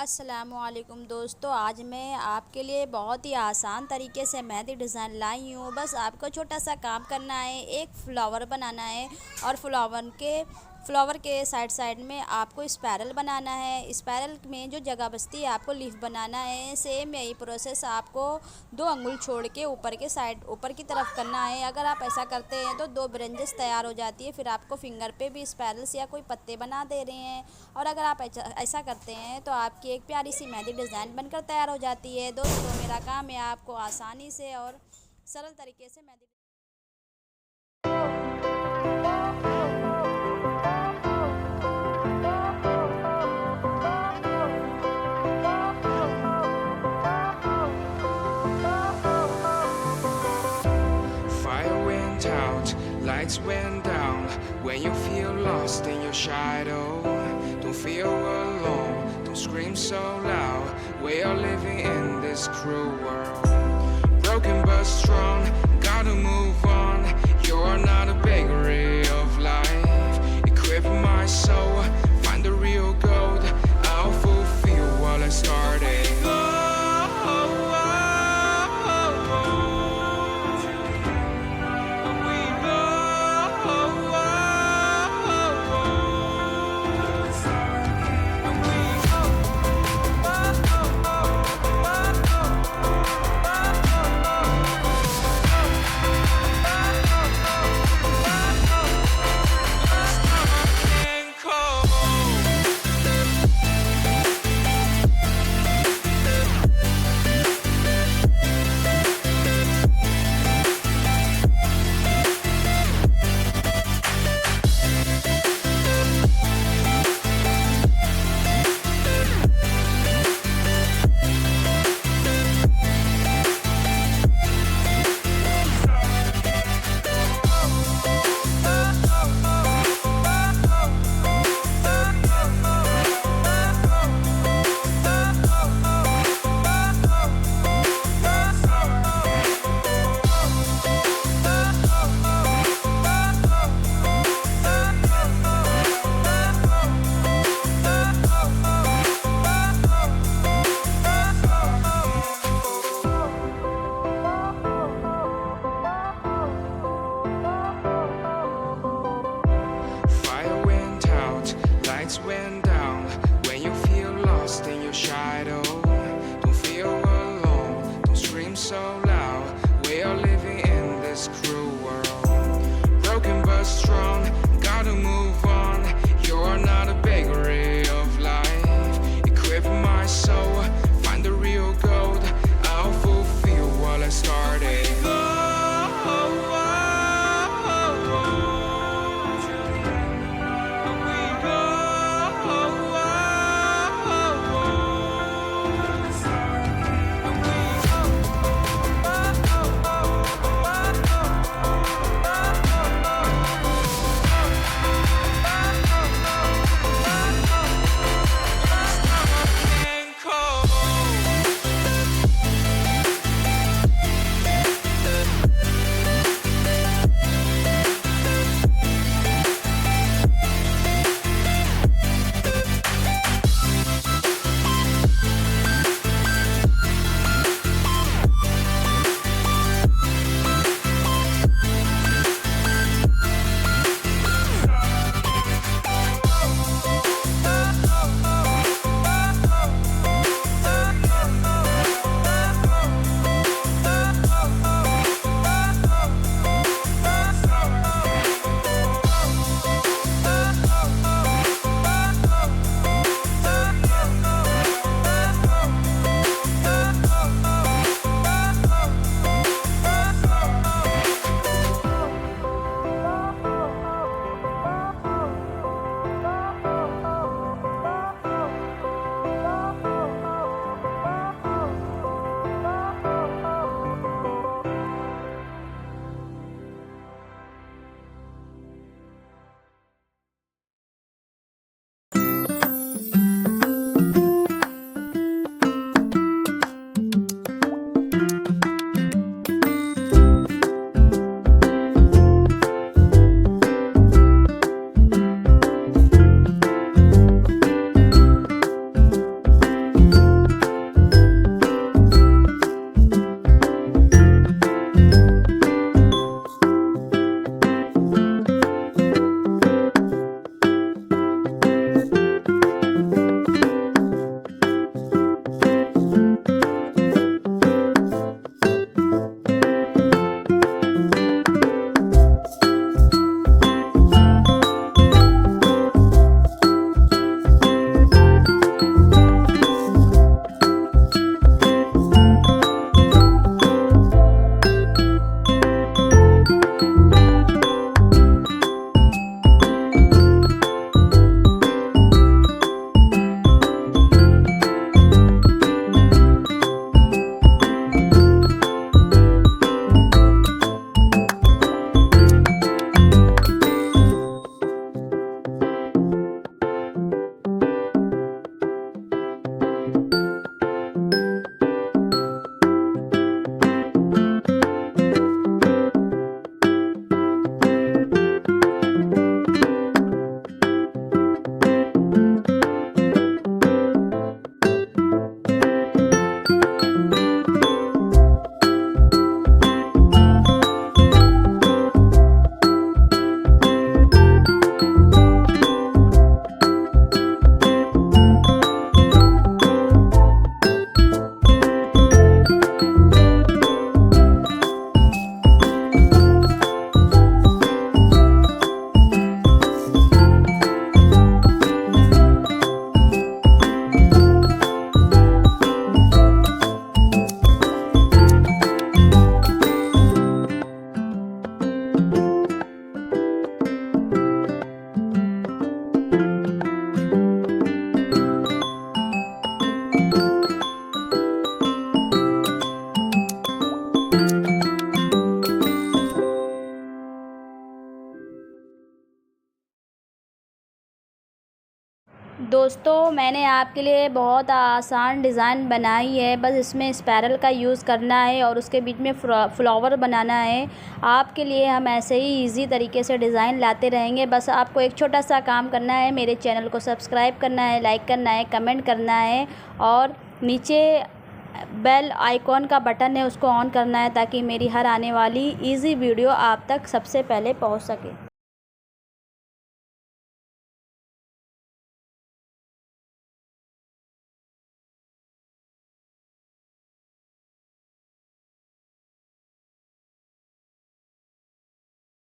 अस्सलामुअलैकुम दोस्तों, आज मैं आपके लिए बहुत ही आसान तरीके से मेहंदी डिज़ाइन लाई हूँ। बस आपको छोटा सा काम करना है, एक फ्लावर बनाना है और फ्लावर के साइड साइड में आपको स्पाइरल बनाना है। स्पाइरल में जो जगह बचती है आपको लीफ बनाना है। सेम यही प्रोसेस आपको 2 अंगुल छोड़ के ऊपर की तरफ करना है। अगर आप ऐसा करते हैं तो 2 ब्रांचेस तैयार हो जाती है। फिर आपको फिंगर पे भी स्पाइरल्स या कोई पत्ते बना दे रहे हैं। और अगर आप ऐसा करते हैं तो आपकी एक प्यारी सी मेहंदी डिज़ाइन बनकर तैयार हो जाती है। दोस्तों, मेरा काम है आपको आसानी से और सरल तरीके से mehndi. Fire went out, lights went down. When you feel lost in your shadow, don't feel alone, don't scream so loud. We are living in this cruel world. Broken but strong, gotta move on. You're not a bakery of life. Equip my soul, find the real gold. I'll fulfill what I started. Fire went out, lights went down. When you feel lost in your shadow, don't feel alone, don't scream so loud. We are living in this cruel world. Broken but strong, gotta move on. You're not a bakery of life. Equip my soul, find the real gold. I'll fulfill what I started. दोस्तों, मैंने आपके लिए बहुत आसान design बनाई है। बस इसमें स्पाइरल का यूज़ करना है और उसके बीच में फ्लावर बनाना है। आपके लिए हम ऐसे ही इजी तरीके से डिज़ाइन लाते रहेंगे। बस आपको एक छोटा सा काम करना है, मेरे चैनल को सब्सक्राइब करना है, लाइक करना है, कमेंट करना है और नीचे बेल आइकॉन का बटन है उसको ऑन करना है, ताकि मेरी हर आने वाली इजी वीडियो आप तक सबसे पहले पहुंच सके।